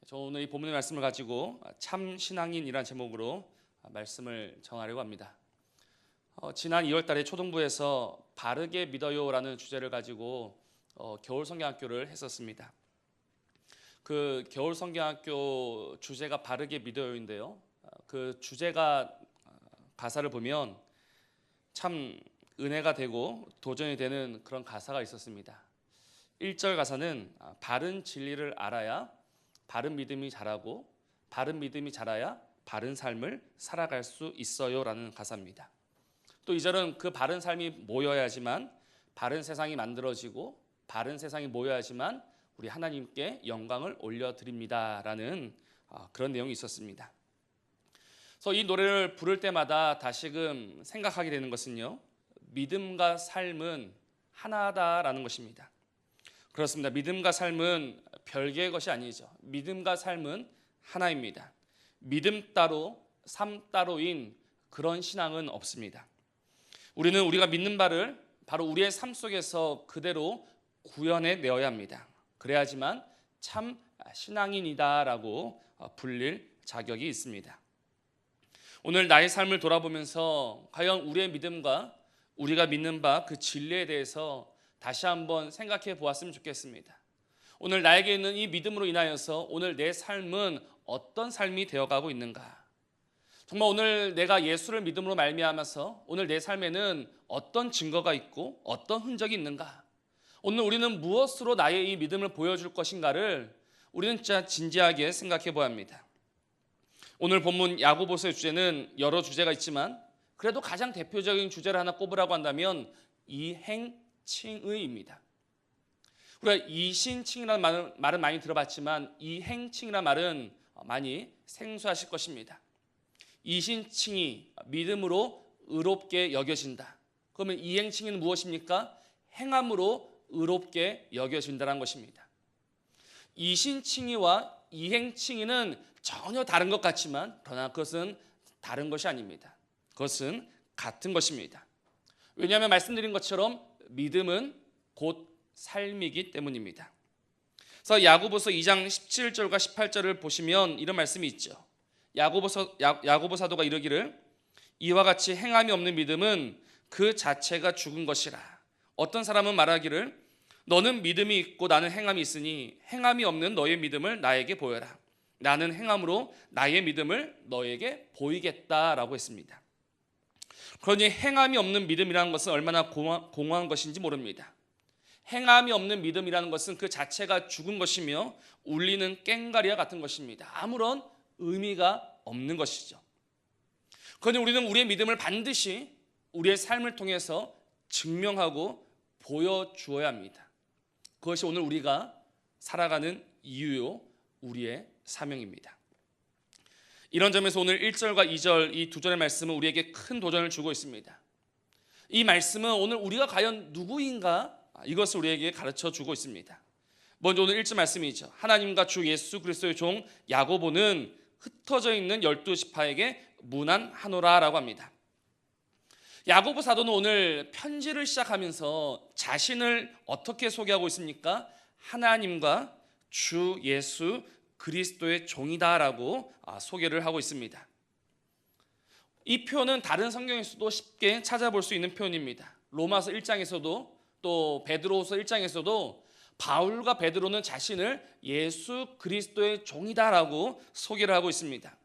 저 오늘 이 본문의 말씀을 가지고 참 신앙인이라는 제목으로 말씀을 전하려고 합니다. 지난 2월 달에 초등부에서 바르게 믿어요라는 주제를 가지고 겨울 성경학교를 했었습니다. 그 겨울 성경학교 주제가 바르게 믿어요인데요. 그 주제가 가사를 보면 참 은혜가 되고 도전이 되는 그런 가사가 있었습니다. 1절 가사는 바른 진리를 알아야 바른 믿음이 자라고 바른 믿음이 자라야 바른 삶을 살아갈 수 있어요 라는 가사입니다. 또 2절은 그 바른 삶이 모여야지만 바른 세상이 만들어지고 바른 세상이 모여야지만 우리 하나님께 영광을 올려드립니다 라는 그런 내용이 있었습니다. 그래서 이 노래를 부를 때마다 다시금 생각하게 되는 것은요, 믿음과 삶은 하나다라는 것입니다. 그렇습니다. 믿음과 삶은 별개의 것이 아니죠. 믿음과 삶은 하나입니다. 믿음 따로 삶 따로인 그런 신앙은 없습니다. 우리는 우리가 믿는 바를 바로 우리의 삶 속에서 그대로 구현해 내어야 합니다. 그래야지만 참 신앙인이다라고 불릴 자격이 있습니다. 오늘 나의 삶을 돌아보면서 과연 우리의 믿음과 우리가 믿는 바 그 진리에 대해서 다시 한번 생각해 보았으면 좋겠습니다. 오늘 나에게 있는 이 믿음으로 인하여서 오늘 내 삶은 어떤 삶이 되어가고 있는가? 정말 오늘 내가 예수를 믿음으로 말미암아서 오늘 내 삶에는 어떤 증거가 있고 어떤 흔적이 있는가? 오늘 우리는 무엇으로 나의 이 믿음을 보여줄 것인가를 우리는 진짜 진지하게 생각해 보아야 합니다. 오늘 본문 야고보서의 주제는 여러 주제가 있지만 그래도 가장 대표적인 주제를 하나 꼽으라고 한다면 이행칭의입니다. 우리가 이신칭이라는 말은 많이 들어봤지만 이행칭이라는 말은 많이 생소하실 것입니다. 이신칭이 믿음으로 의롭게 여겨진다. 그러면 이행칭의는 무엇입니까? 행함으로 의롭게 여겨진다는 것입니다. 이신칭의와 이행칭의는 전혀 다른 것 같지만 그러나 그것은 다른 것이 아닙니다. 그것은 같은 것입니다. 왜냐하면 말씀드린 것처럼 믿음은 곧 삶이기 때문입니다. 그래서 야고보서 2장 17절과 18절을 보시면 이런 말씀이 있죠. 야고보 사도가 이르기를 이와 같이 행함이 없는 믿음은 그 자체가 죽은 것이라. 어떤 사람은 말하기를 너는 믿음이 있고 나는 행함이 있으니 행함이 없는 너의 믿음을 나에게 보여라. 나는 행함으로 나의 믿음을 너에게 보이겠다라고 했습니다. 그러니 행함이 없는 믿음이라는 것은 얼마나 공허한 것인지 모릅니다. 행함이 없는 믿음이라는 것은 그 자체가 죽은 것이며 울리는 꽹과리와 같은 것입니다. 아무런 의미가 없는 것이죠. 그러니 우리는 우리의 믿음을 반드시 우리의 삶을 통해서 증명하고 보여주어야 합니다. 그것이 오늘 우리가 살아가는 이유요, 우리의 사명입니다. 이런 점에서 오늘 1절과 2절 이 두 절의 말씀은 우리에게 큰 도전을 주고 있습니다. 이 말씀은 오늘 우리가 과연 누구인가 이것을 우리에게 가르쳐 주고 있습니다. 먼저 오늘 1절 말씀이죠. 하나님과 주 예수 그리스도의 종 야고보는 흩어져 있는 12지파에게 문안하노라 라고 합니다. 야고보 사도는 오늘 편지를 시작하면서 자신을 어떻게 소개하고 있습니까? 하나님과 주 예수 그리스도의 종이다라고 소개를 하고 있습니다. 이 표현은 다른 성경에서도 쉽게 찾아볼 수 있는 표현입니다. 로마서 1장에서도 또 베드로후서 1장에서도 바울과 베드로는 자신을 예수 그리스도의 종이다라고 소개를 하고 있습니다.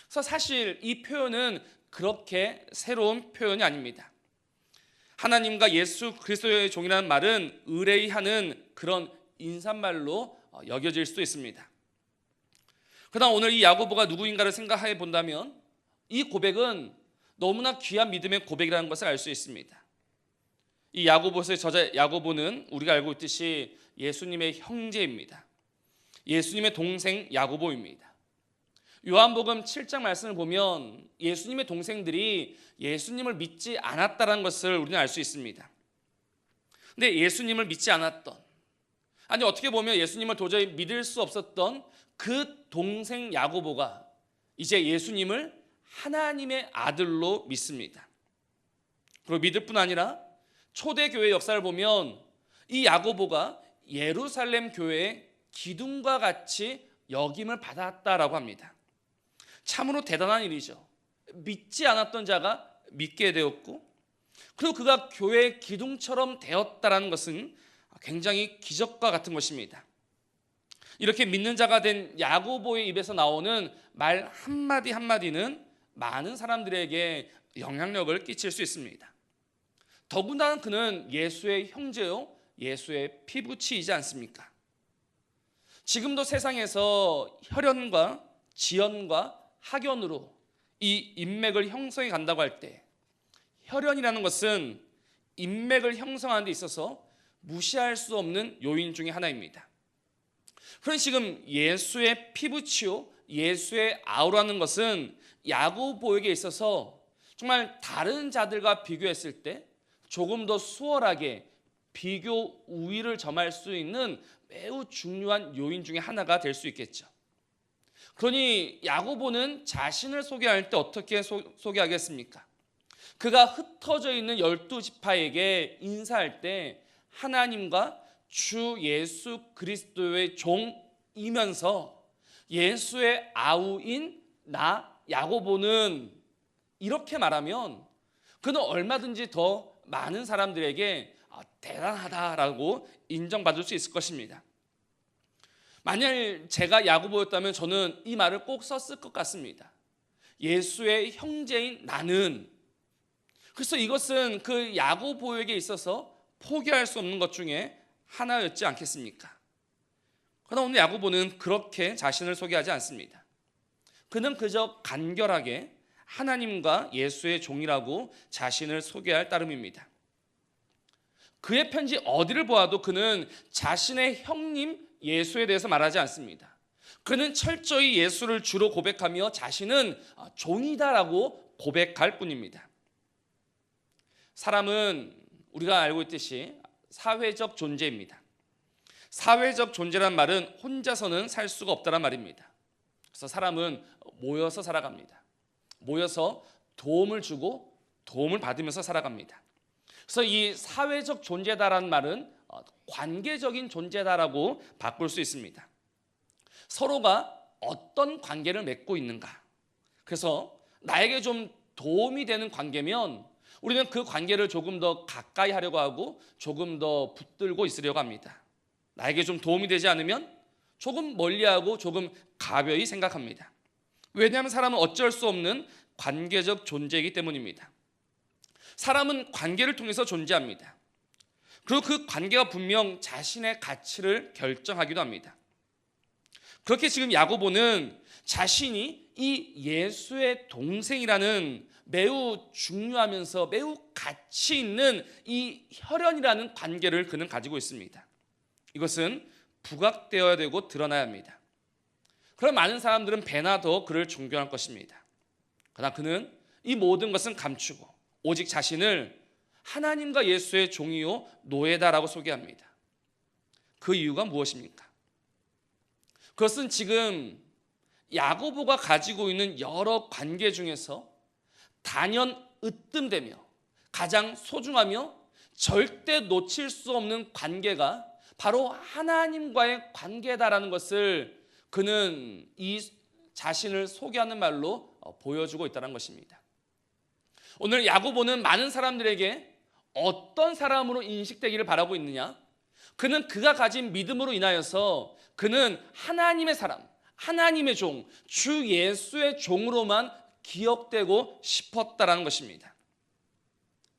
그래서 사실 이 표현은 그렇게 새로운 표현이 아닙니다. 하나님과 예수 그리스도의 종이라는 말은 의뢰하는 그런 인사말로 여겨질 수도 있습니다. 그러나 오늘 이 야고보가 누구인가를 생각해 본다면 이 고백은 너무나 귀한 믿음의 고백이라는 것을 알 수 있습니다. 이 야고보서의 저자 야고보는 우리가 알고 있듯이 예수님의 형제입니다. 예수님의 동생 야고보입니다. 요한복음 7장 말씀을 보면 예수님의 동생들이 예수님을 믿지 않았다는 것을 우리는 알 수 있습니다. 근데 예수님을 믿지 않았던, 아니 어떻게 보면 예수님을 도저히 믿을 수 없었던 그 동생 야고보가 이제 예수님을 하나님의 아들로 믿습니다. 그리고 믿을 뿐 아니라 초대교회 역사를 보면 이 야고보가 예루살렘 교회의 기둥과 같이 여김을 받았다라고 합니다. 참으로 대단한 일이죠. 믿지 않았던 자가 믿게 되었고, 그리고 그가 교회의 기둥처럼 되었다라는 것은 굉장히 기적과 같은 것입니다. 이렇게 믿는 자가 된 야고보의 입에서 나오는 말 한마디 한마디는 많은 사람들에게 영향력을 끼칠 수 있습니다. 더군다나 그는 예수의 형제요, 예수의 피부치이지 않습니까? 지금도 세상에서 혈연과 지연과 학연으로 이 인맥을 형성해 간다고 할 때, 혈연이라는 것은 인맥을 형성하는 데 있어서 무시할 수 없는 요인 중에 하나입니다. 그런 지금 예수의 피부치요, 예수의 아우라는 것은 야고보에게 있어서 정말 다른 자들과 비교했을 때 조금 더 수월하게 비교 우위를 점할 수 있는 매우 중요한 요인 중에 하나가 될 수 있겠죠. 그러니 야고보는 자신을 소개할 때 어떻게 소개하겠습니까? 그가 흩어져 있는 12지파에게 인사할 때 하나님과 주 예수 그리스도의 종이면서 예수의 아우인 나 야고보는 이렇게 말하면 그는 얼마든지 더 많은 사람들에게 대단하다라고 인정받을 수 있을 것입니다. 만약 제가 야고보였다면 저는 이 말을 꼭 썼을 것 같습니다. 예수의 형제인 나는. 그래서 이것은 그 야고보에게 있어서 포기할 수 없는 것 중에 하나였지 않겠습니까? 그러나 오늘 야고보는 그렇게 자신을 소개하지 않습니다. 그는 그저 간결하게 하나님과 예수의 종이라고 자신을 소개할 따름입니다. 그의 편지 어디를 보아도 그는 자신의 형님 예수에 대해서 말하지 않습니다. 그는 철저히 예수를 주로 고백하며 자신은 종이다라고 고백할 뿐입니다. 사람은 우리가 알고 있듯이 사회적 존재입니다. 사회적 존재란 말은 혼자서는 살 수가 없다란 말입니다. 그래서 사람은 모여서 살아갑니다. 모여서 도움을 주고 도움을 받으면서 살아갑니다. 그래서 이 사회적 존재다라는 말은 관계적인 존재다라고 바꿀 수 있습니다. 서로가 어떤 관계를 맺고 있는가. 그래서 나에게 좀 도움이 되는 관계면 우리는 그 관계를 조금 더 가까이 하려고 하고 조금 더 붙들고 있으려고 합니다. 나에게 좀 도움이 되지 않으면 조금 멀리하고 조금 가벼이 생각합니다. 왜냐하면 사람은 어쩔 수 없는 관계적 존재이기 때문입니다. 사람은 관계를 통해서 존재합니다. 그리고 그 관계가 분명 자신의 가치를 결정하기도 합니다. 그렇게 지금 야고보는 자신이 이 예수의 동생이라는 매우 중요하면서 매우 가치 있는 이 혈연이라는 관계를 그는 가지고 있습니다. 이것은 부각되어야 되고 드러나야 합니다. 그럼 많은 사람들은 배나 더 그를 존경할 것입니다. 그러나 그는 이 모든 것은 감추고 오직 자신을 하나님과 예수의 종이요 노예다라고 소개합니다. 그 이유가 무엇입니까? 그것은 지금 야고보가 가지고 있는 여러 관계 중에서 단연 으뜸되며 가장 소중하며 절대 놓칠 수 없는 관계가 바로 하나님과의 관계다라는 것을 그는 이 자신을 소개하는 말로 보여주고 있다는 것입니다. 오늘 야고보는 많은 사람들에게 어떤 사람으로 인식되기를 바라고 있느냐? 그는 그가 가진 믿음으로 인하여서 그는 하나님의 사람, 하나님의 종, 주 예수의 종으로만 기억되고 싶었다라는 것입니다.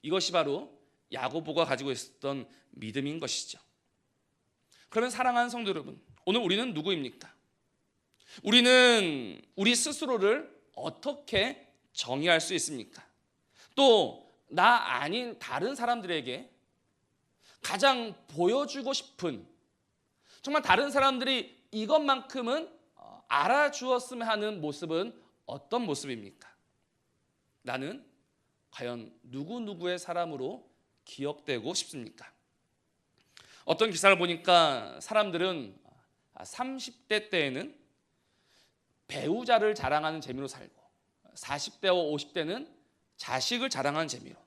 이것이 바로 야고보가 가지고 있었던 믿음인 것이죠. 그러면 사랑하는 성도 여러분, 오늘 우리는 누구입니까? 우리는 우리 스스로를 어떻게 정의할 수 있습니까? 또 나 아닌 다른 사람들에게 가장 보여주고 싶은, 정말 다른 사람들이 이것만큼은 알아주었으면 하는 모습은 어떤 모습입니까? 나는 과연 누구누구의 사람으로 기억되고 싶습니까? 어떤 기사를 보니까 사람들은 30대 때에는 배우자를 자랑하는 재미로 살고 40대와 50대는 자식을 자랑하는 재미로,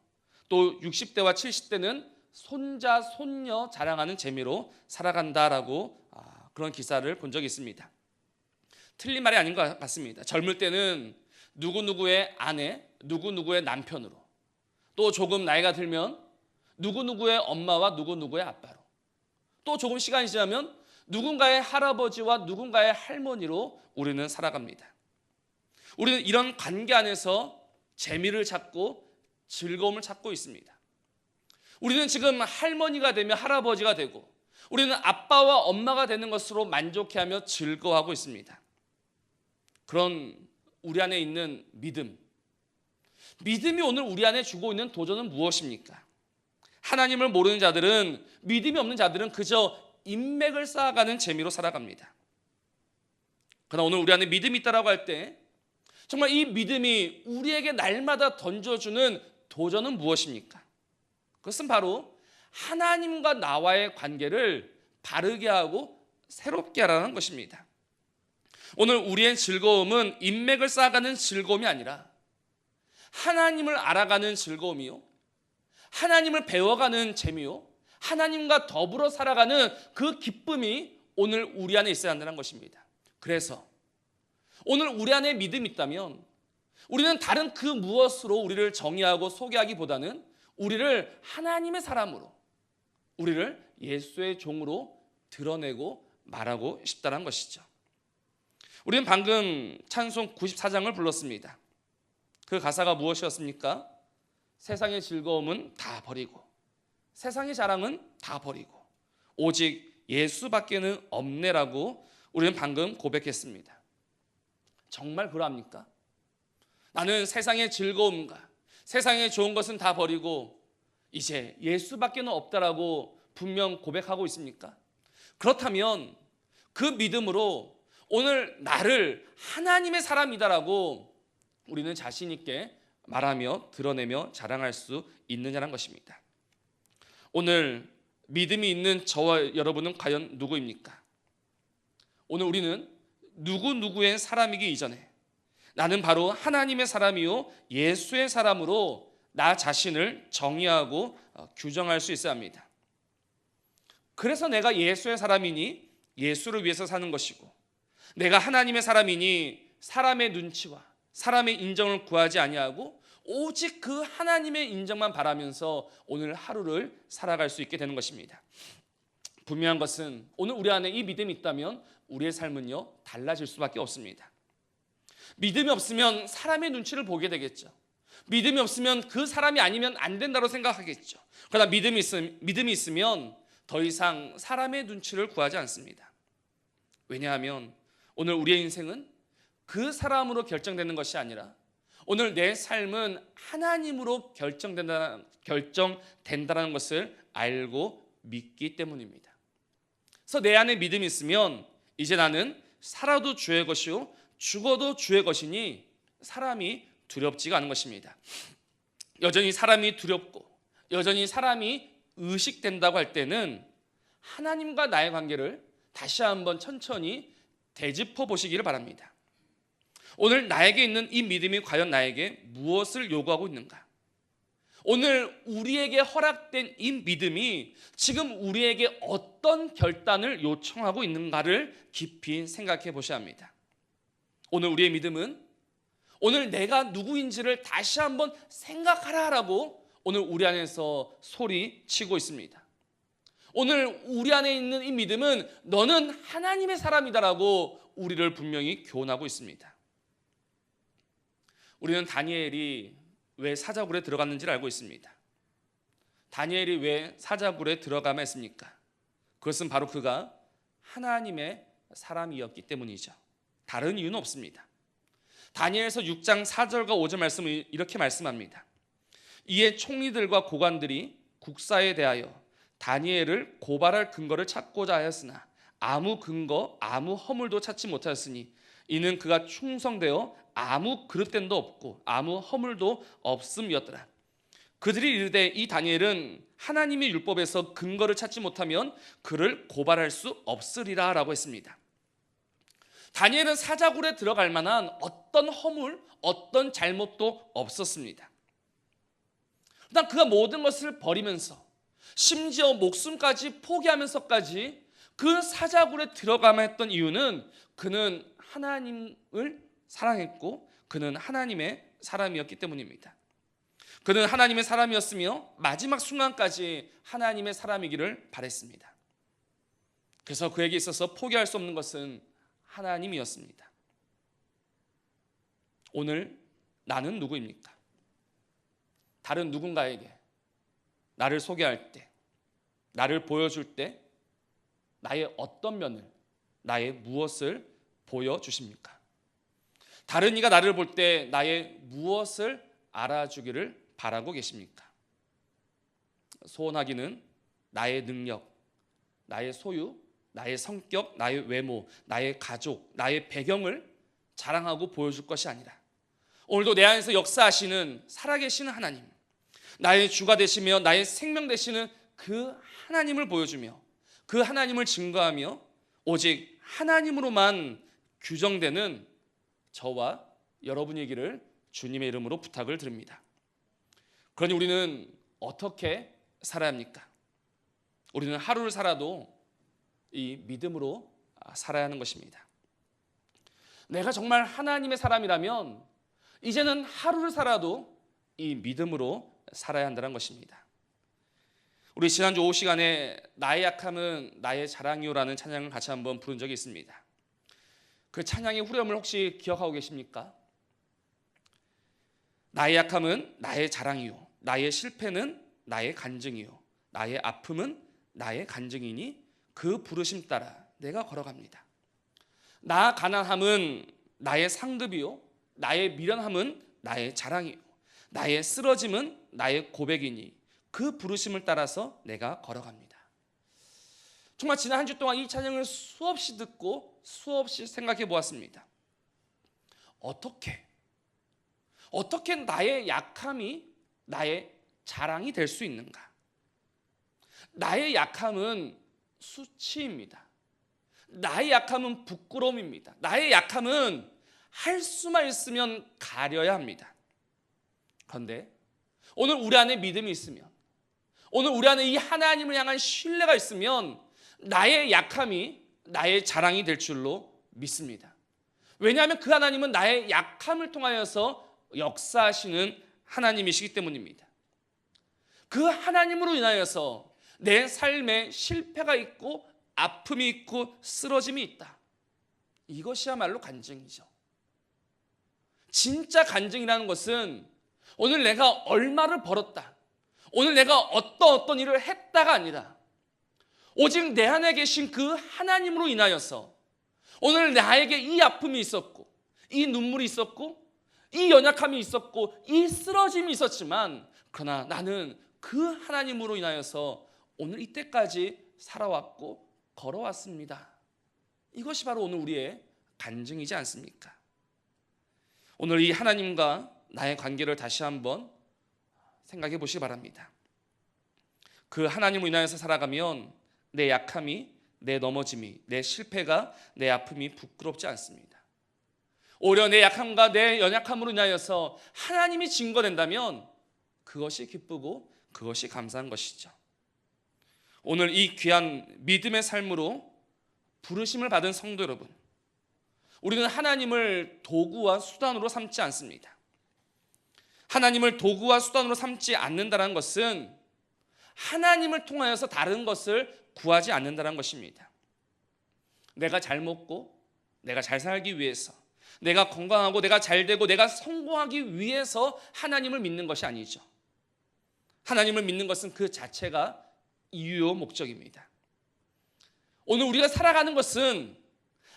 또 60대와 70대는 손자, 손녀 자랑하는 재미로 살아간다라고 그런 기사를 본 적이 있습니다. 틀린 말이 아닌 것 같습니다. 젊을 때는 누구누구의 아내, 누구누구의 남편으로, 또 조금 나이가 들면 누구누구의 엄마와 누구누구의 아빠로, 또 조금 시간이 지나면 누군가의 할아버지와 누군가의 할머니로 우리는 살아갑니다. 우리는 이런 관계 안에서 재미를 찾고 즐거움을 찾고 있습니다. 우리는 지금 할머니가 되며 할아버지가 되고 우리는 아빠와 엄마가 되는 것으로 만족해하며 즐거워하고 있습니다. 그런 우리 안에 있는 믿음이 오늘 우리 안에 주고 있는 도전은 무엇입니까? 하나님을 모르는 자들은, 믿음이 없는 자들은 그저 인맥을 쌓아가는 재미로 살아갑니다. 그러나 오늘 우리 안에 믿음이 있다라고 할 때 정말 이 믿음이 우리에게 날마다 던져주는 도전은 무엇입니까? 그것은 바로 하나님과 나와의 관계를 바르게 하고 새롭게 하라는 것입니다. 오늘 우리의 즐거움은 인맥을 쌓아가는 즐거움이 아니라 하나님을 알아가는 즐거움이요, 하나님을 배워가는 재미요, 하나님과 더불어 살아가는 그 기쁨이 오늘 우리 안에 있어야 한다는 것입니다. 그래서 오늘 우리 안에 믿음이 있다면 우리는 다른 그 무엇으로 우리를 정의하고 소개하기보다는 우리를 하나님의 사람으로, 우리를 예수의 종으로 드러내고 말하고 싶다는 것이죠. 우리는 방금 찬송 94장을 불렀습니다. 그 가사가 무엇이었습니까? 세상의 즐거움은 다 버리고 세상의 자랑은 다 버리고 오직 예수밖에는 없네라고 우리는 방금 고백했습니다. 정말 그러합니까? 나는 세상의 즐거움과 세상의 좋은 것은 다 버리고 이제 예수밖에는 없다라고 분명 고백하고 있습니까? 그렇다면 그 믿음으로 오늘 나를 하나님의 사람이다라고 우리는 자신 있게 말하며 드러내며 자랑할 수 있느냐는 것입니다. 오늘 믿음이 있는 저와 여러분은 과연 누구입니까? 오늘 우리는 누구의 사람이기 이전에 나는 바로 하나님의 사람이요 예수의 사람으로 나 자신을 정의하고 규정할 수 있어야 합니다. 그래서 내가 예수의 사람이니 예수를 위해서 사는 것이고, 내가 하나님의 사람이니 사람의 눈치와 사람의 인정을 구하지 아니하고 오직 그 하나님의 인정만 바라면서 오늘 하루를 살아갈 수 있게 되는 것입니다. 분명한 것은 오늘 우리 안에 이 믿음이 있다면 우리의 삶은요 달라질 수밖에 없습니다. 믿음이 없으면 사람의 눈치를 보게 되겠죠. 믿음이 없으면 그 사람이 아니면 안 된다고 생각하겠죠. 그러나 믿음이 있으면 더 이상 사람의 눈치를 구하지 않습니다. 왜냐하면 오늘 우리의 인생은 그 사람으로 결정되는 것이 아니라 오늘 내 삶은 하나님으로 결정된다는 것을 알고 믿기 때문입니다. 그래서 내 안에 믿음이 있으면 이제 나는 살아도 주의 것이요 죽어도 주의 것이니 사람이 두렵지가 않은 것입니다. 여전히 사람이 두렵고 여전히 사람이 의식된다고 할 때는 하나님과 나의 관계를 다시 한번 천천히 되짚어 보시기를 바랍니다. 오늘 나에게 있는 이 믿음이 과연 나에게 무엇을 요구하고 있는가? 오늘 우리에게 허락된 이 믿음이 지금 우리에게 어떤 결단을 요청하고 있는가를 깊이 생각해 보셔야 합니다. 오늘 우리의 믿음은 오늘 내가 누구인지를 다시 한번 생각하라라고 오늘 우리 안에서 소리치고 있습니다. 오늘 우리 안에 있는 이 믿음은 너는 하나님의 사람이다라고 우리를 분명히 교훈하고 있습니다. 우리는 다니엘이 왜 사자굴에 들어갔는지를 알고 있습니다. 다니엘이 왜 사자굴에 들어가면 했습니까? 그것은 바로 그가 하나님의 사람이었기 때문이죠. 다른 이유는 없습니다. 다니엘서 6장 4절과 5절 말씀을 이렇게 말씀합니다. 이에 총리들과 고관들이 국사에 대하여 다니엘을 고발할 근거를 찾고자 하였으나 아무 근거, 아무 허물도 찾지 못하였으니 이는 그가 충성되어 아무 그릇됨도 없고 아무 허물도 없음이었더라. 그들이 이르되 이 다니엘은 하나님의 율법에서 근거를 찾지 못하면 그를 고발할 수 없으리라 라고 했습니다. 다니엘은 사자굴에 들어갈 만한 어떤 허물, 어떤 잘못도 없었습니다. 일단 그가 모든 것을 버리면서 심지어 목숨까지 포기하면서까지 그 사자굴에 들어가만 했던 이유는 그는 하나님을 사랑했고 그는 하나님의 사람이었기 때문입니다. 그는 하나님의 사람이었으며 마지막 순간까지 하나님의 사람이기를 바랬습니다. 그래서 그에게 있어서 포기할 수 없는 것은 하나님이었습니다. 오늘 나는 누구입니까? 다른 누군가에게 나를 소개할 때, 나를 보여줄 때 나의 어떤 면을, 나의 무엇을 보여주십니까? 다른 이가 나를 볼 때 나의 무엇을 알아주기를 바라고 계십니까? 소원하기는 나의 능력, 나의 소유, 나의 성격, 나의 외모, 나의 가족, 나의 배경을 자랑하고 보여줄 것이 아니라 오늘도 내 안에서 역사하시는 살아계시는 하나님, 나의 주가 되시며 나의 생명 되시는 그 하나님을 보여주며 그 하나님을 증거하며 오직 하나님으로만 규정되는 저와 여러분이기를 주님의 이름으로 부탁을 드립니다. 그러니 우리는 어떻게 살아야 합니까? 우리는 하루를 살아도 이 믿음으로 살아야 하는 것입니다. 내가 정말 하나님의 사람이라면 이제는 하루를 살아도 이 믿음으로 살아야 한다는 것입니다. 우리 지난주 오후 시간에 나의 약함은 나의 자랑이요라는 찬양을 같이 한번 부른 적이 있습니다. 그 찬양의 후렴을 혹시 기억하고 계십니까? 나의 약함은 나의 자랑이요, 나의 실패는 나의 간증이요, 나의 아픔은 나의 간증이니 그 부르심 따라 내가 걸어갑니다. 나 가난함은 나의 상급이요, 나의 미련함은 나의 자랑이요, 나의 쓰러짐은 나의 고백이니 그 부르심을 따라서 내가 걸어갑니다. 정말 지난 한 주 동안 이 찬양을 수없이 듣고 수없이 생각해 보았습니다. 어떻게 나의 약함이 나의 자랑이 될 수 있는가? 나의 약함은 수치입니다. 나의 약함은 부끄러움입니다. 나의 약함은 할 수만 있으면 가려야 합니다. 그런데 오늘 우리 안에 믿음이 있으면, 오늘 우리 안에 이 하나님을 향한 신뢰가 있으면 나의 약함이 나의 자랑이 될 줄로 믿습니다. 왜냐하면 그 하나님은 나의 약함을 통하여서 역사하시는 하나님이시기 때문입니다. 그 하나님으로 인하여서 내 삶에 실패가 있고 아픔이 있고 쓰러짐이 있다. 이것이야말로 간증이죠. 진짜 간증이라는 것은 오늘 내가 얼마를 벌었다, 오늘 내가 어떤 일을 했다가 아니라 오직 내 안에 계신 그 하나님으로 인하여서 오늘 나에게 이 아픔이 있었고 이 눈물이 있었고 이 연약함이 있었고 이 쓰러짐이 있었지만 그러나 나는 그 하나님으로 인하여서 오늘 이때까지 살아왔고 걸어왔습니다. 이것이 바로 오늘 우리의 간증이지 않습니까? 오늘 이 하나님과 나의 관계를 다시 한번 생각해 보시기 바랍니다. 그 하나님으로 인하여서 살아가면 내 약함이, 내 넘어짐이, 내 실패가, 내 아픔이 부끄럽지 않습니다. 오히려 내 약함과 내 연약함으로 인하여서 하나님이 증거된다면 그것이 기쁘고 그것이 감사한 것이죠. 오늘 이 귀한 믿음의 삶으로 부르심을 받은 성도 여러분, 우리는 하나님을 도구와 수단으로 삼지 않습니다. 하나님을 도구와 수단으로 삼지 않는다는 것은 하나님을 통하여서 다른 것을 구하지 않는다는 것입니다. 내가 잘 먹고 내가 잘 살기 위해서, 내가 건강하고 내가 잘 되고 내가 성공하기 위해서 하나님을 믿는 것이 아니죠. 하나님을 믿는 것은 그 자체가 이유요 목적입니다. 오늘 우리가 살아가는 것은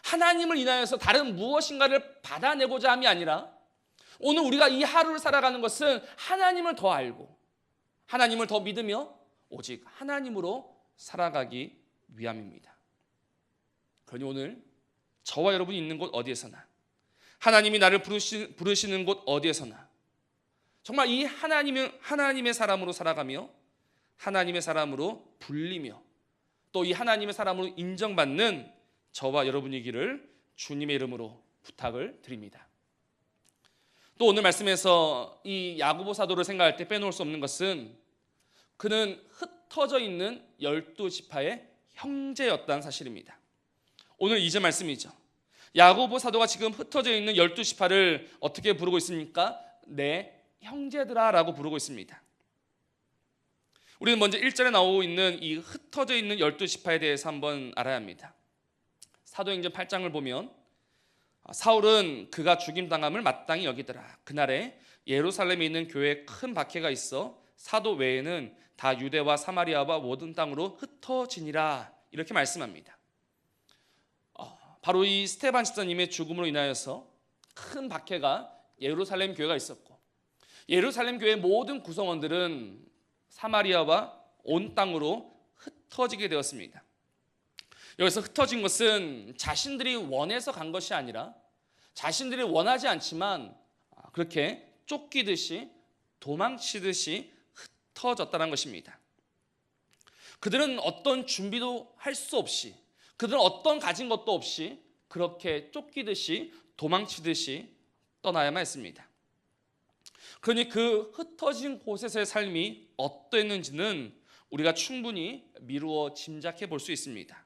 하나님을 인하여서 다른 무엇인가를 받아내고자 함이 아니라 오늘 우리가 이 하루를 살아가는 것은 하나님을 더 알고 하나님을 더 믿으며 오직 하나님으로 살아가기 위함입니다. 그러니 오늘 저와 여러분이 있는 곳 어디에서나, 하나님이 나를 부르시는 곳 어디에서나 정말 이 하나님의 사람으로 살아가며 하나님의 사람으로 불리며 또 이 하나님의 사람으로 인정받는 저와 여러분이기를 주님의 이름으로 부탁을 드립니다. 또 오늘 말씀에서 이 야고보 사도를 생각할 때 빼놓을 수 없는 것은 그는 흩어져 있는 12지파의 형제였다는 사실입니다. 오늘 2절 말씀이죠. 야고보 사도가 지금 흩어져 있는 12지파를 어떻게 부르고 있습니까? 내 형제들아 라고 부르고 있습니다. 우리는 먼저 1절에 나오고 있는 이 흩어져 있는 12지파에 대해서 한번 알아야 합니다. 사도행전 8장을 보면 사울은 그가 죽임당함을 마땅히 여기더라. 그날에 예루살렘에 있는 교회에 큰 박해가 있어 사도 외에는 다 유대와 사마리아와 모든 땅으로 흩어지니라, 이렇게 말씀합니다. 바로 이 스데반 집사님의 죽음으로 인하여서 큰 박해가 예루살렘 교회가 있었고, 예루살렘 교회의 모든 구성원들은 사마리아와 온 땅으로 흩어지게 되었습니다. 여기서 흩어진 것은 자신들이 원해서 간 것이 아니라 자신들이 원하지 않지만 그렇게 쫓기듯이 도망치듯이 흩어졌다는 것입니다. 그들은 어떤 준비도 할 수 없이, 그들은 어떤 가진 것도 없이 그렇게 쫓기듯이 도망치듯이 떠나야만 했습니다. 그러니 그 흩어진 곳에서의 삶이 어떠했는지는 우리가 충분히 미루어 짐작해 볼 수 있습니다.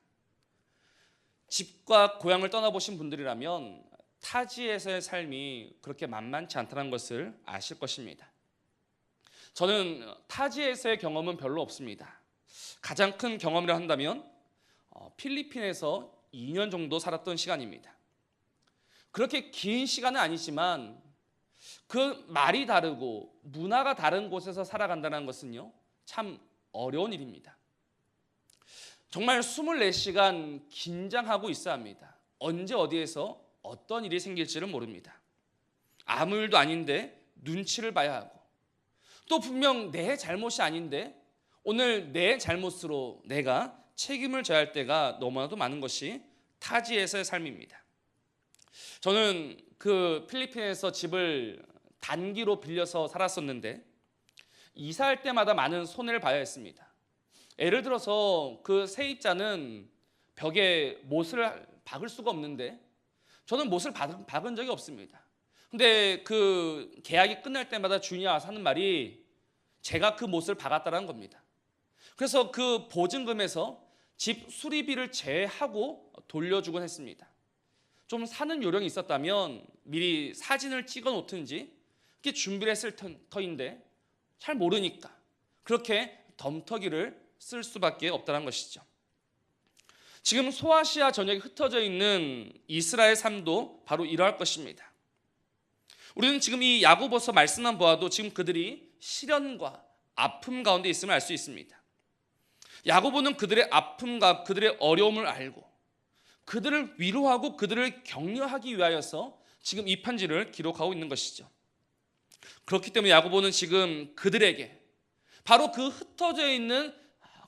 집과 고향을 떠나보신 분들이라면 타지에서의 삶이 그렇게 만만치 않다는 것을 아실 것입니다. 저는 타지에서의 경험은 별로 없습니다. 가장 큰 경험이라 한다면 필리핀에서 2년 정도 살았던 시간입니다. 그렇게 긴 시간은 아니지만 그 말이 다르고 문화가 다른 곳에서 살아간다는 것은요, 참 어려운 일입니다. 정말 24시간 긴장하고 있어야 합니다. 언제 어디에서 어떤 일이 생길지를 모릅니다. 아무 일도 아닌데 눈치를 봐야 하고, 또 분명 내 잘못이 아닌데 오늘 내 잘못으로 내가 책임을 져야 할 때가 너무나도 많은 것이 타지에서의 삶입니다. 저는 그 필리핀에서 집을 단기로 빌려서 살았었는데 이사할 때마다 많은 손해를 봐야 했습니다. 예를 들어서 그 세입자는 벽에 못을 박을 수가 없는데 저는 못을 박은 적이 없습니다. 근데 그 계약이 끝날 때마다 주인이 와서 하는 말이 제가 그 못을 박았다는 겁니다. 그래서 그 보증금에서 집 수리비를 제하고 돌려주곤 했습니다. 좀 사는 요령이 있었다면 미리 사진을 찍어 놓든지 이렇게 준비를 했을 터인데 잘 모르니까 그렇게 덤터기를 쓸 수밖에 없다는 것이죠. 지금 소아시아 전역에 흩어져 있는 이스라엘 삶도 바로 이러할 것입니다. 우리는 지금 이 야고보서 말씀만 보아도 지금 그들이 시련과 아픔 가운데 있음을 알 수 있습니다. 야고보는 그들의 아픔과 그들의 어려움을 알고 그들을 위로하고 그들을 격려하기 위하여서 지금 이 편지를 기록하고 있는 것이죠. 그렇기 때문에 야고보는 지금 그들에게, 바로 그 흩어져 있는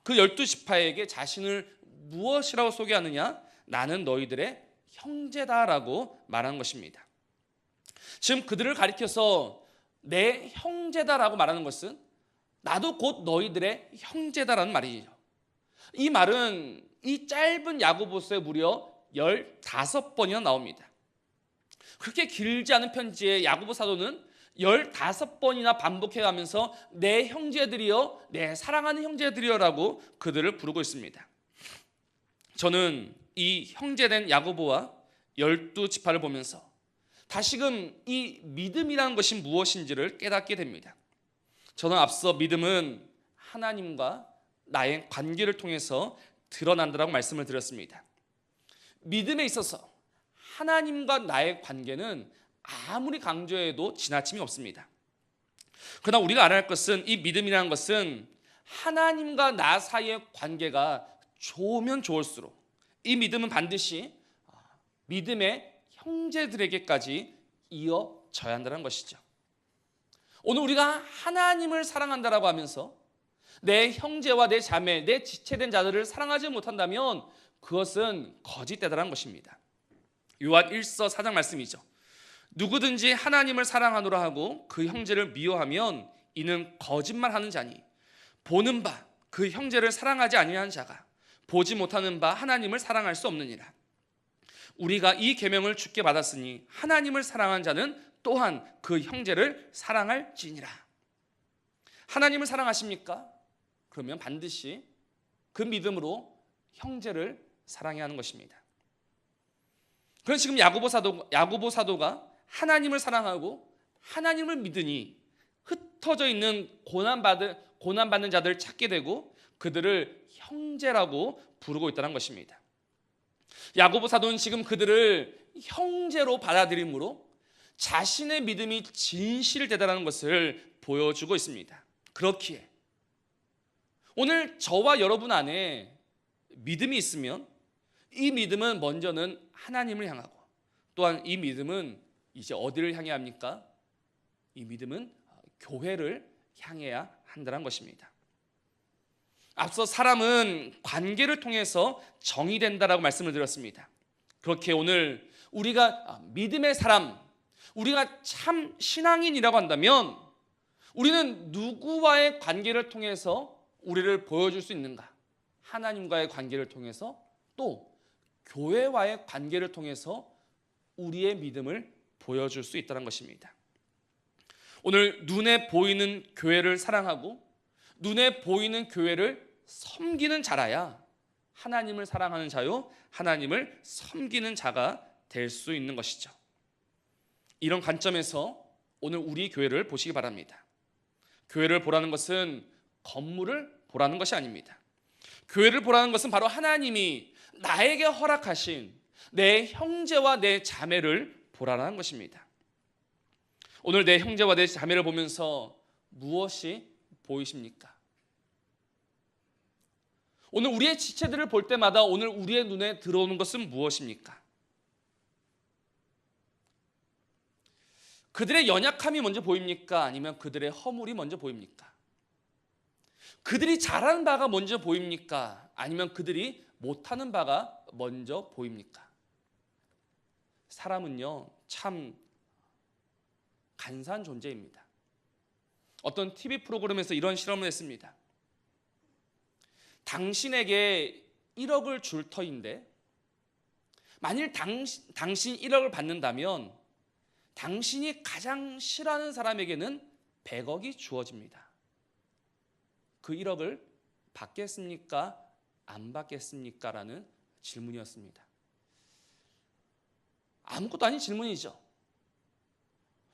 그 12지파에게 자신을 무엇이라고 소개하느냐? 나는 너희들의 형제다라고 말하는 것입니다. 지금 그들을 가리켜서 내 형제다라고 말하는 것은 나도 곧 너희들의 형제다라는 말이죠. 이 말은 이 짧은 야고보서에 무려 15번이나 나옵니다. 그렇게 길지 않은 편지에 야고보 사도는 15번이나 반복해가면서 내 형제들이여, 내 사랑하는 형제들이여 라고 그들을 부르고 있습니다. 저는 이 형제된 야고보와 12지파를 보면서 다시금 이 믿음이라는 것이 무엇인지를 깨닫게 됩니다. 저는 앞서 믿음은 하나님과 나의 관계를 통해서 드러난다라고 말씀을 드렸습니다. 믿음에 있어서 하나님과 나의 관계는 아무리 강조해도 지나침이 없습니다. 그러나 우리가 알아야 할 것은 이 믿음이라는 것은 하나님과 나 사이의 관계가 좋으면 좋을수록 이 믿음은 반드시 믿음의 형제들에게까지 이어져야 한다는 것이죠. 오늘 우리가 하나님을 사랑한다라고 하면서 내 형제와 내 자매, 내 지체된 자들을 사랑하지 못한다면 그것은 거짓되다라는 것입니다. 요한 1서 4장 말씀이죠. 누구든지 하나님을 사랑하노라 하고 그 형제를 미워하면 이는 거짓말하는 자니 보는 바 그 형제를 사랑하지 아니하는 자가 보지 못하는 바 하나님을 사랑할 수 없느니라. 우리가 이 계명을 주께 받았으니 하나님을 사랑하는 자는 또한 그 형제를 사랑할지니라. 하나님을 사랑하십니까? 그러면 반드시 그 믿음으로 형제를 사랑해야 하는 것입니다. 그런 지금 야고보 사도가 하나님을 사랑하고 하나님을 믿으니 흩어져 있는 고난받는 자들을 찾게 되고 그들을 형제라고 부르고 있다는 것입니다. 야고보 사도는 지금 그들을 형제로 받아들임으로 자신의 믿음이 진실되다는 것을 보여주고 있습니다. 그렇기에 오늘 저와 여러분 안에 믿음이 있으면 이 믿음은 먼저는 하나님을 향하고 또한 이 믿음은 이제 어디를 향해야 합니까? 이 믿음은 교회를 향해야 한다는 것입니다. 앞서 사람은 관계를 통해서 정의된다라고 말씀을 드렸습니다. 그렇게 오늘 우리가 믿음의 사람, 우리가 참 신앙인이라고 한다면 우리는 누구와의 관계를 통해서 우리를 보여줄 수 있는가? 하나님과의 관계를 통해서 또 교회와의 관계를 통해서 우리의 믿음을 보여줄 수 있다는 것입니다. 오늘 눈에 보이는 교회를 사랑하고 눈에 보이는 교회를 섬기는 자라야 하나님을 사랑하는 자요 하나님을 섬기는 자가 될 수 있는 것이죠. 이런 관점에서 오늘 우리 교회를 보시기 바랍니다. 교회를 보라는 것은 건물을 보라는 것이 아닙니다. 교회를 보라는 것은 바로 하나님이 나에게 허락하신 내 형제와 내 자매를 보라는 것입니다. 오늘 내 형제와 내 자매를 보면서 무엇이 보이십니까? 오늘 우리의 지체들을 볼 때마다 오늘 우리의 눈에 들어오는 것은 무엇입니까? 그들의 연약함이 먼저 보입니까? 아니면 그들의 허물이 먼저 보입니까? 그들이 잘하는 바가 먼저 보입니까? 아니면 그들이 못하는 바가 먼저 보입니까? 사람은요 참 간사한 존재입니다. 어떤 TV 프로그램에서 이런 실험을 했습니다. 당신에게 1억을 줄 터인데 만일 당신 1억을 받는다면 당신이 가장 싫어하는 사람에게는 100억이 주어집니다. 그 1억을 받겠습니까? 안 받겠습니까? 라는 질문이었습니다. 아무것도 아닌 질문이죠.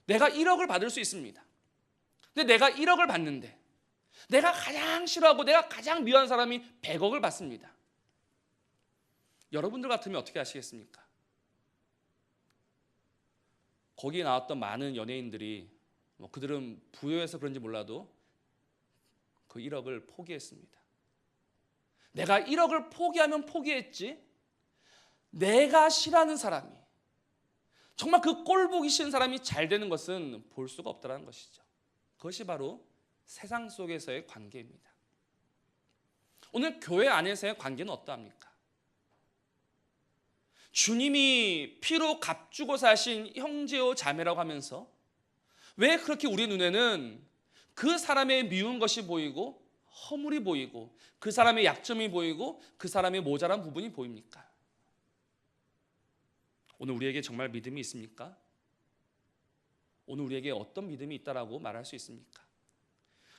내가 1억을 받을 수 있습니다. 근데 내가 1억을 받는데 내가 가장 싫어하고 내가 가장 미워하는 사람이 100억을 받습니다. 여러분들 같으면 어떻게 하시겠습니까? 거기에 나왔던 많은 연예인들이 그들은 부여해서 그런지 몰라도 그 1억을 포기했습니다. 내가 1억을 포기하면 포기했지 내가 싫어하는 사람이 정말 그 꼴 보기 싫은 사람이 잘 되는 것은 볼 수가 없다는 것이죠. 그것이 바로 세상 속에서의 관계입니다. 오늘 교회 안에서의 관계는 어떠합니까? 주님이 피로 값주고 사신 형제요 자매라고 하면서 왜 그렇게 우리 눈에는 그 사람의 미운 것이 보이고 허물이 보이고 그 사람의 약점이 보이고 그 사람의 모자란 부분이 보입니까? 오늘 우리에게 정말 믿음이 있습니까? 오늘 우리에게 어떤 믿음이 있다라고 말할 수 있습니까?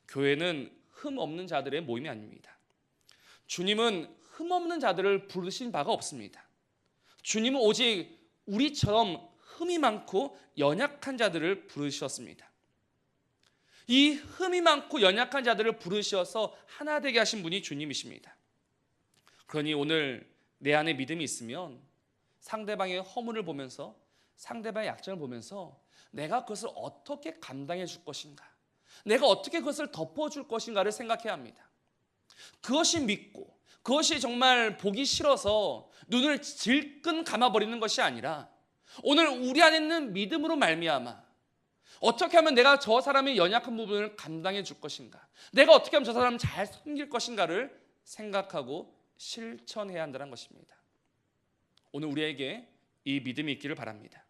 교회는 흠 없는 자들의 모임이 아닙니다. 주님은 흠 없는 자들을 부르신 바가 없습니다. 주님은 오직 우리처럼 흠이 많고 연약한 자들을 부르셨습니다. 이 흠이 많고 연약한 자들을 부르셔서 하나 되게 하신 분이 주님이십니다. 그러니 오늘 내 안에 믿음이 있으면 상대방의 허물을 보면서 상대방의 약점을 보면서 내가 그것을 어떻게 감당해 줄 것인가, 내가 어떻게 그것을 덮어줄 것인가를 생각해야 합니다. 그것이 믿고 그것이 정말 보기 싫어서 눈을 질끈 감아버리는 것이 아니라 오늘 우리 안에 있는 믿음으로 말미암아 어떻게 하면 내가 저 사람의 연약한 부분을 감당해 줄 것인가, 내가 어떻게 하면 저 사람을 잘 섬길 것인가를 생각하고 실천해야 한다는 것입니다. 오늘 우리에게 이 믿음이 있기를 바랍니다.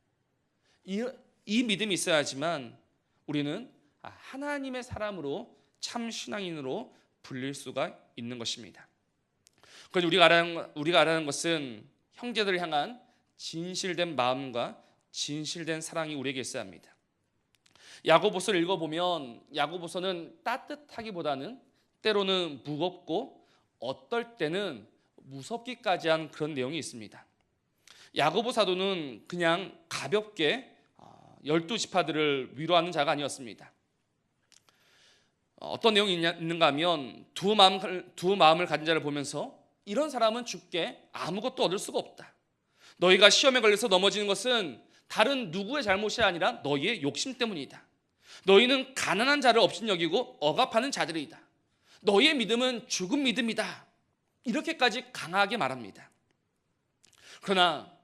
이 믿음이 있어야지만 우리는 하나님의 사람으로 참 신앙인으로 불릴 수가 있는 것입니다. 그래서 우리가 알아는 것은 형제들을 향한 진실된 마음과 진실된 사랑이 우리에게 있어야 합니다. 야고보서를 읽어보면 야고보서는 따뜻하기보다는 때로는 무겁고 어떨 때는 무섭기까지 한 그런 내용이 있습니다. 야고보 사도는 그냥 가볍게 12지파들을 위로하는 자가 아니었습니다. 어떤 내용이 있는가 하면 두 마음을 가진 자를 보면서 이런 사람은 죽게 아무것도 얻을 수가 없다. 너희가 시험에 걸려서 넘어지는 것은 다른 누구의 잘못이 아니라 너희의 욕심 때문이다. 너희는 가난한 자를 업신여기고 억압하는 자들이다. 너희의 믿음은 죽은 믿음이다. 이렇게까지 강하게 말합니다. 그러나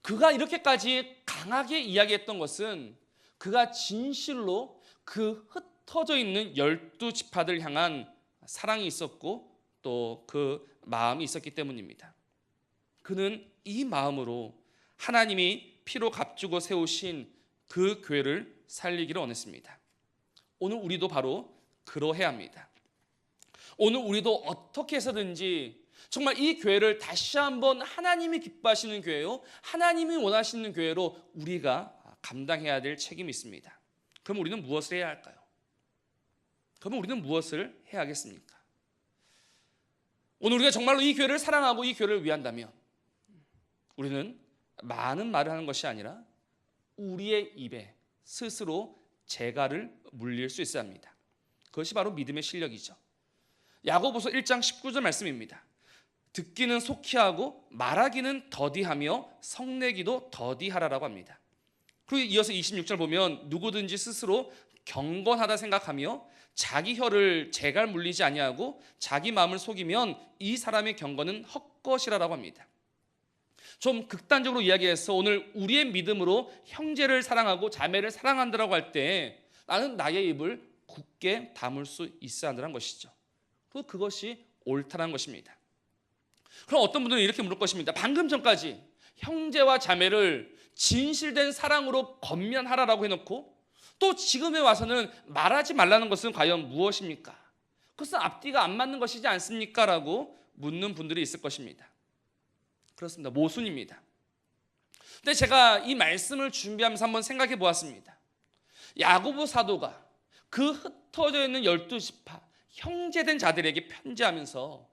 그가 이렇게까지 강하게 이야기했던 것은 그가 진실로 그 흩어져 있는 12지파들 향한 사랑이 있었고 또 그 마음이 있었기 때문입니다. 그는 이 마음으로 하나님이 피로 값주고 세우신 그 교회를 살리기를 원했습니다. 오늘 우리도 바로 그러해야 합니다. 오늘 우리도 어떻게 해서든지 정말 이 교회를 다시 한번 하나님이 기뻐하시는 교회요, 하나님이 원하시는 교회로 우리가 감당해야 될 책임이 있습니다. 그럼 우리는 무엇을 해야 할까요? 그러면 우리는 무엇을 해야 하겠습니까? 오늘 우리가 정말로 이 교회를 사랑하고 이 교회를 위한다면 우리는 많은 말을 하는 것이 아니라 우리의 입에 스스로 재갈을 물릴 수 있어야 합니다. 그것이 바로 믿음의 실력이죠. 야고보서 1장 19절 말씀입니다. 듣기는 속히 하고 말하기는 더디하며 성내기도 더디하라라고 합니다. 그리고 이어서 26절 보면 누구든지 스스로 경건하다 생각하며 자기 혀를 재갈 물리지 아니하고 자기 마음을 속이면 이 사람의 경건은 헛것이라라고 합니다. 좀 극단적으로 이야기해서 오늘 우리의 믿음으로 형제를 사랑하고 자매를 사랑한다라고 할 때 나는 나의 입을 굳게 다물 수 있어야 한다는 것이죠. 그것이 옳다는 것입니다. 그럼 어떤 분들은 이렇게 물을 것입니다. 방금 전까지 형제와 자매를 진실된 사랑으로 건면하라라고 해놓고 또 지금에 와서는 말하지 말라는 것은 과연 무엇입니까? 그것은 앞뒤가 안 맞는 것이지 않습니까? 라고 묻는 분들이 있을 것입니다. 그렇습니다. 모순입니다. 근데 제가 이 말씀을 준비하면서 한번 생각해 보았습니다. 야고보 사도가 그 흩어져 있는 12지파 형제된 자들에게 편지하면서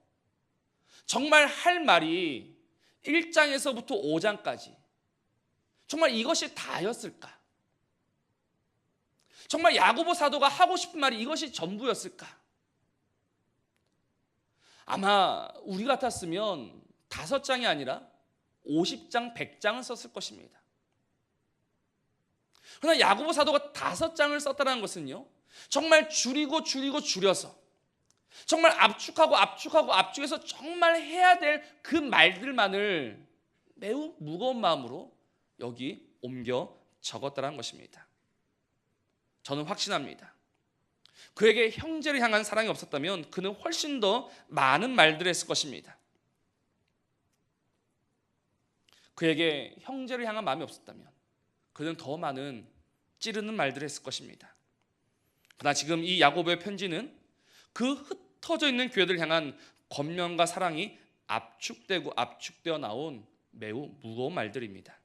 정말 할 말이 1장에서부터 5장까지 정말 이것이 다였을까? 정말 야고보 사도가 하고 싶은 말이 이것이 전부였을까? 아마 우리 같았으면 5장이 아니라 50장, 100장을 썼을 것입니다. 그러나 야고보 사도가 5장을 썼다는 것은요, 정말 줄여서 정말 압축해서 정말 해야 될 그 말들만을 매우 무거운 마음으로 여기 옮겨 적었다는 것입니다. 저는 확신합니다. 그에게 형제를 향한 사랑이 없었다면 그는 훨씬 더 많은 말들을 했을 것입니다. 그에게 형제를 향한 마음이 없었다면 그는 더 많은 찌르는 말들을 했을 것입니다. 그러나 지금 이 야고보의 편지는 그 흩어져 있는 교회들을 향한 권면과 사랑이 압축되어 나온 매우 무거운 말들입니다.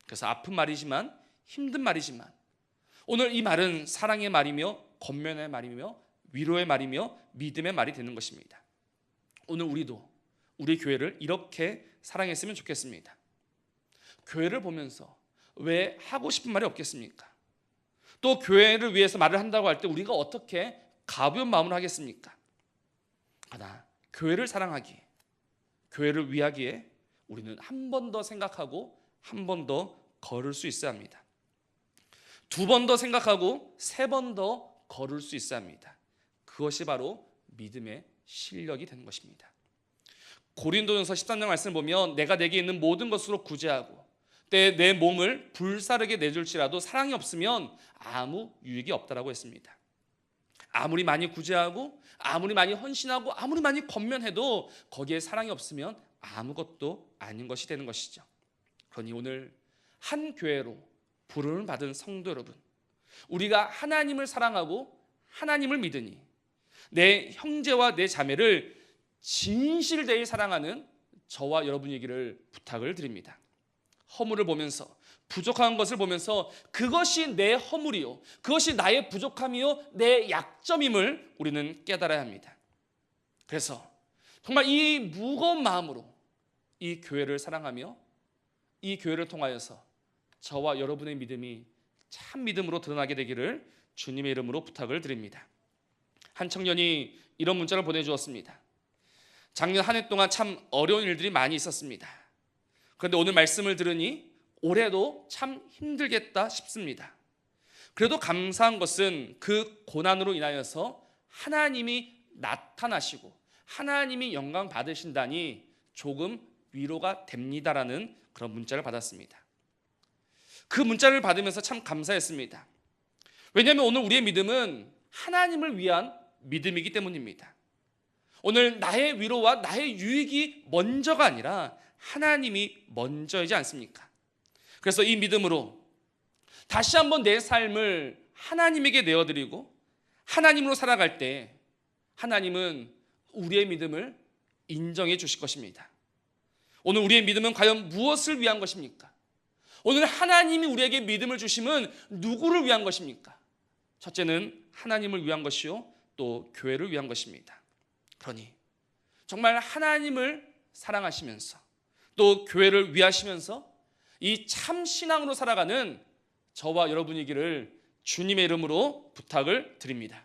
그래서 아픈 말이지만 힘든 말이지만 오늘 이 말은 사랑의 말이며 권면의 말이며 위로의 말이며 믿음의 말이 되는 것입니다. 오늘 우리도 우리 교회를 이렇게 사랑했으면 좋겠습니다. 교회를 보면서 왜 하고 싶은 말이 없겠습니까? 또 교회를 위해서 말을 한다고 할 때 우리가 어떻게 가벼운 마음으로 하겠습니까? 그러나 교회를 사랑하기에, 교회를 위하기에 우리는 한 번 더 생각하고 한 번 더 걸을 수 있어야 합니다. 2번 더 생각하고 3번 더 걸을 수 있어야 합니다. 그것이 바로 믿음의 실력이 되는 것입니다. 고린도전서 13장 말씀을 보면 내가 내게 있는 모든 것으로 구제하고 내 몸을 불사르게 내줄지라도 사랑이 없으면 아무 유익이 없다라고 했습니다. 아무리 많이 구제하고 아무리 많이 헌신하고 아무리 많이 권면해도 거기에 사랑이 없으면 아무것도 아닌 것이 되는 것이죠. 그러니 오늘 한 교회로 부름을 받은 성도 여러분, 우리가 하나님을 사랑하고 하나님을 믿으니 내 형제와 내 자매를 진실되이 사랑하는 저와 여러분이기를 부탁을 드립니다. 허물을 보면서 부족한 것을 보면서 그것이 내 허물이요, 그것이 나의 부족함이요, 내 약점임을 우리는 깨달아야 합니다. 그래서 정말 이 무거운 마음으로 이 교회를 사랑하며 이 교회를 통하여서 저와 여러분의 믿음이 참 믿음으로 드러나게 되기를 주님의 이름으로 부탁을 드립니다. 한 청년이 이런 문자를 보내주었습니다. 작년 한 해 동안 참 어려운 일들이 많이 있었습니다. 그런데 오늘 말씀을 들으니 올해도 참 힘들겠다 싶습니다. 그래도 감사한 것은 그 고난으로 인하여서 하나님이 나타나시고 하나님이 영광 받으신다니 조금 위로가 됩니다라는 그런 문자를 받았습니다. 그 문자를 받으면서 참 감사했습니다. 왜냐하면 오늘 우리의 믿음은 하나님을 위한 믿음이기 때문입니다. 오늘 나의 위로와 나의 유익이 먼저가 아니라 하나님이 먼저이지 않습니까? 그래서 이 믿음으로 다시 한번 내 삶을 하나님에게 내어드리고 하나님으로 살아갈 때 하나님은 우리의 믿음을 인정해 주실 것입니다. 오늘 우리의 믿음은 과연 무엇을 위한 것입니까? 오늘 하나님이 우리에게 믿음을 주심은 누구를 위한 것입니까? 첫째는 하나님을 위한 것이요, 또 교회를 위한 것입니다. 그러니 정말 하나님을 사랑하시면서 또 교회를 위하시면서 이 참 신앙으로 살아가는 저와 여러분이기를 주님의 이름으로 부탁을 드립니다.